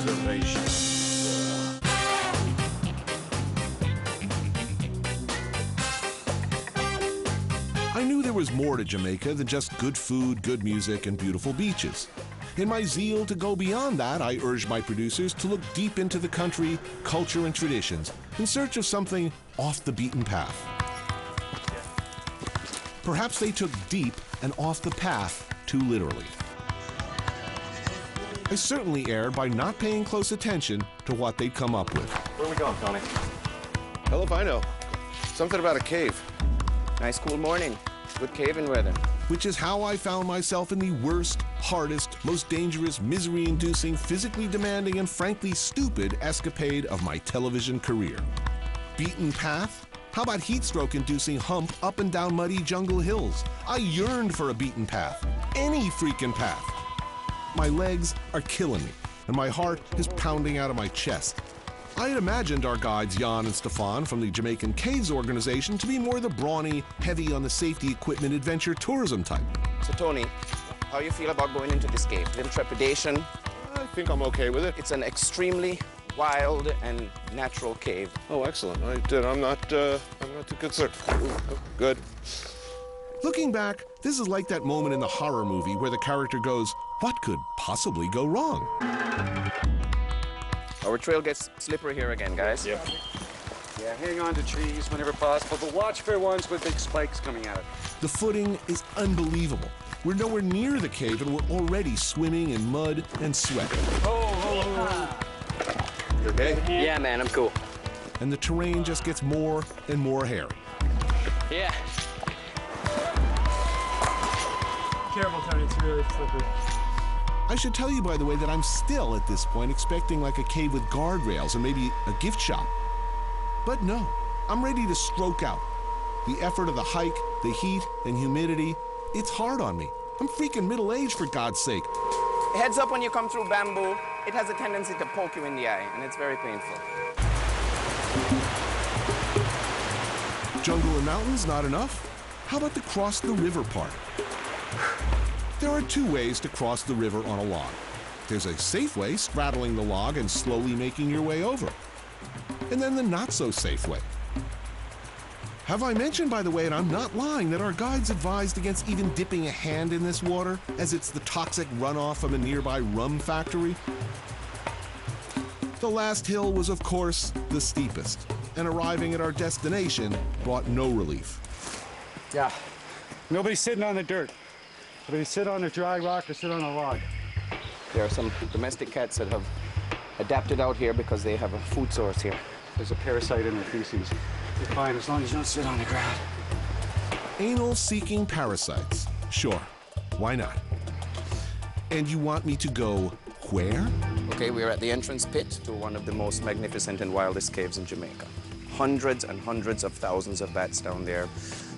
observation. I knew there was more to Jamaica than just good food, good music, and beautiful beaches. In my zeal to go beyond that, I urged my producers to look deep into the country, culture, and traditions in search of something off the beaten path. Perhaps they took deep and off the path too literally. I certainly erred by not paying close attention to what they'd come up with. Where are we going, Tony? Hell if I know. Something about a cave. Nice cool morning. Good caving weather. Which is how I found myself in the worst, hardest, most dangerous, misery-inducing, physically demanding, and frankly stupid escapade of my television career. Beaten path? How about heat-stroke-inducing hump up and down muddy jungle hills? I yearned for a beaten path. Any freaking path. My legs are killing me, and my heart is pounding out of my chest. I had imagined our guides Jan and Stefan from the Jamaican Caves organization to be more the brawny, heavy on the safety equipment adventure tourism type. So Tony, how you feel about going into this cave? Little trepidation? I think I'm okay with it. It's an extremely wild and natural cave. Oh, excellent. I'm not too concerned. Oh, good. Looking back, this is like that moment in the horror movie where the character goes, "What could possibly go wrong?" Our trail gets slippery here again, guys. Yep. Yeah, hang on to trees whenever possible, but watch for ones with big spikes coming out. The footing is unbelievable. We're nowhere near the cave and we're already swimming in mud and sweat. You okay? Yeah, man, I'm cool. And the terrain just gets more and more hairy. Yeah. Careful, Tony, it's really slippery. I should tell you, by the way, that I'm still, at this point, expecting like a cave with guardrails and maybe a gift shop. But no, I'm ready to stroke out. The effort of the hike, the heat and humidity, it's hard on me. I'm freaking middle-aged, for God's sake. Heads up when you come through bamboo. It has a tendency to poke you in the eye, and it's very painful. Jungle and mountains, not enough? How about the cross the river part? There are two ways to cross the river on a log. There's a safe way, straddling the log and slowly making your way over. And then the not-so-safe way. Have I mentioned, by the way, and I'm not lying, that our guides advised against even dipping a hand in this water, as it's the toxic runoff of a nearby rum factory? The last hill was, of course, the steepest, and arriving at our destination brought no relief. Yeah. Nobody's sitting on the dirt. Whether you sit on a dry rock or sit on a log. There are some domestic cats that have adapted out here because they have a food source here. There's a parasite in their feces. You're fine as long as you don't sit on the ground. Anal-seeking parasites. Sure, why not? And you want me to go where? Okay, we're at the entrance pit to one of the most magnificent and wildest caves in Jamaica. Hundreds and hundreds of thousands of bats down there.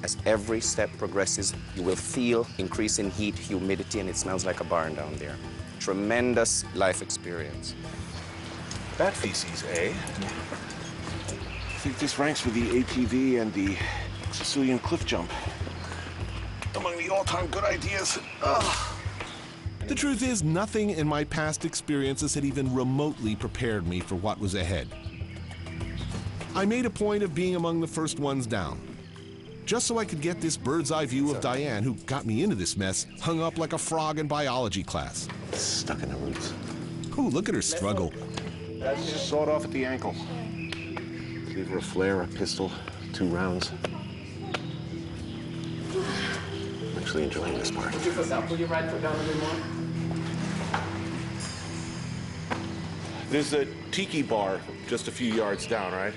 As every step progresses, you will feel increasing heat, humidity, and it smells like a barn down there. Tremendous life experience. Bat feces, eh? I think this ranks with the ATV and the Sicilian cliff jump among the all-time good ideas. Ugh. The truth is, nothing in my past experiences had even remotely prepared me for what was ahead. I made a point of being among the first ones down, just so I could get this bird's-eye view of Diane, who got me into this mess, hung up like a frog in biology class. Stuck in the roots. Ooh, look at her struggle. Just sawed off at the ankle. Gave her a flare, a pistol, 2 rounds. I'm actually enjoying this part. Will you ride for down a bit more? There's a tiki bar just a few yards down, right?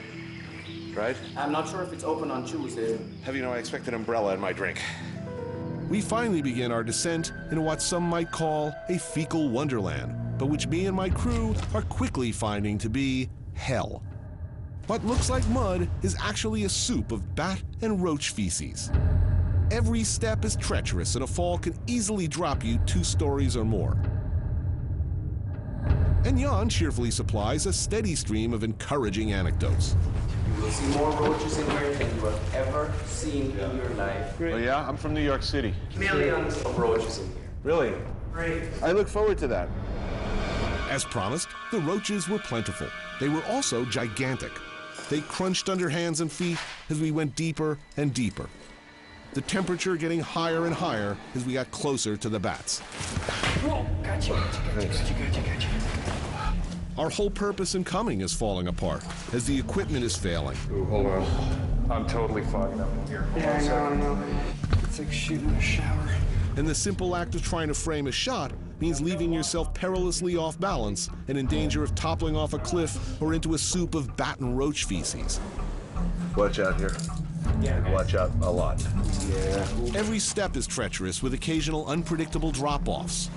Right? I'm not sure if it's open on Tuesday. Have you know, I expect an umbrella in my drink. We finally begin our descent into what some might call a fecal wonderland, but which me and my crew are quickly finding to be hell. What looks like mud is actually a soup of bat and roach feces. Every step is treacherous, and a fall can easily drop you 2 stories or more. And Jan cheerfully supplies a steady stream of encouraging anecdotes. You will see more roaches in here than you have ever seen in your life. Oh yeah? I'm from New York City. Millions of roaches in here. Really? Great. I look forward to that. As promised, the roaches were plentiful. They were also gigantic. They crunched under hands and feet as we went deeper and deeper. The temperature getting higher and higher as we got closer to the bats. Whoa! Gotcha. Our whole purpose in coming is falling apart as the equipment is failing. Ooh, hold on. I'm totally fogging up in here. Yeah, I know. It's like shooting in a shower. And the simple act of trying to frame a shot means leaving yourself perilously off balance and in danger of toppling off a cliff or into a soup of bat and roach feces. Watch out here. Yeah. Watch out a lot. Yeah. Every step is treacherous with occasional unpredictable drop-offs.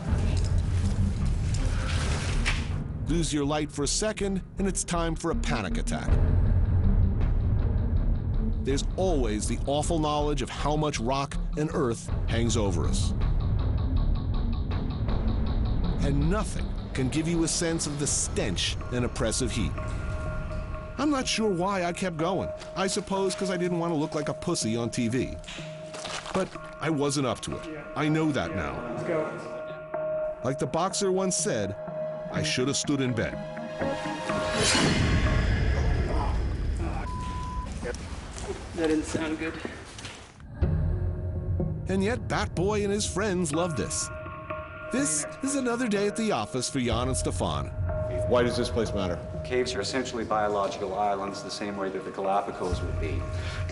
Lose your light for a second, and it's time for a panic attack. There's always the awful knowledge of how much rock and earth hangs over us. And nothing can give you a sense of the stench and oppressive heat. I'm not sure why I kept going. I suppose because I didn't want to look like a pussy on TV. But I wasn't up to it. I know that now. Let's go. Like the boxer once said, I should have stood in bed. That didn't sound good. And yet Bat Boy and his friends love this. This is another day at the office for Jan and Stefan. Why does this place matter? Caves are essentially biological islands the same way that the Galapagos would be,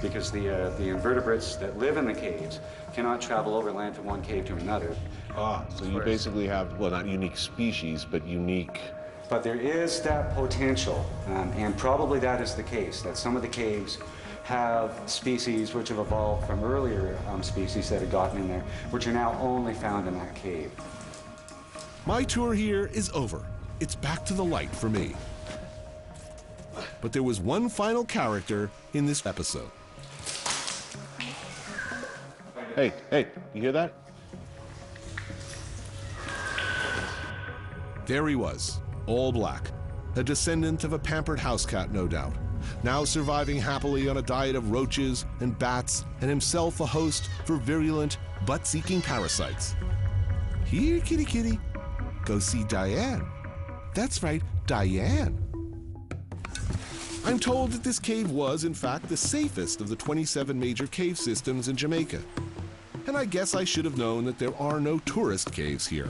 because the invertebrates that live in the caves cannot travel overland from one cave to another. Ah, so you basically have, well, not unique species, but unique... But there is that potential, and probably that is the case, that some of the caves have species which have evolved from earlier species that had gotten in there, which are now only found in that cave. My tour here is over. It's back to the light for me. But there was one final character in this episode. Hey, you hear that? There he was, all black, a descendant of a pampered house cat, no doubt, now surviving happily on a diet of roaches and bats, and himself a host for virulent, butt-seeking parasites. Here, kitty kitty, go see Diane. That's right, Diane. I'm told that this cave was, in fact, the safest of the 27 major cave systems in Jamaica. And I guess I should have known that there are no tourist caves here.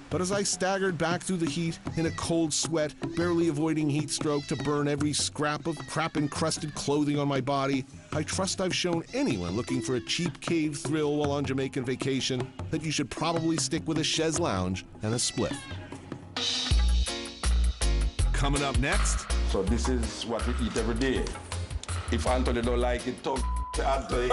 But as I staggered back through the heat in a cold sweat, barely avoiding heat stroke to burn every scrap of crap-encrusted clothing on my body, I trust I've shown anyone looking for a cheap cave thrill while on Jamaican vacation that you should probably stick with a chaise lounge and a spliff. Coming up next... So this is what we eat every day. If Anthony don't like it, talk to Anthony.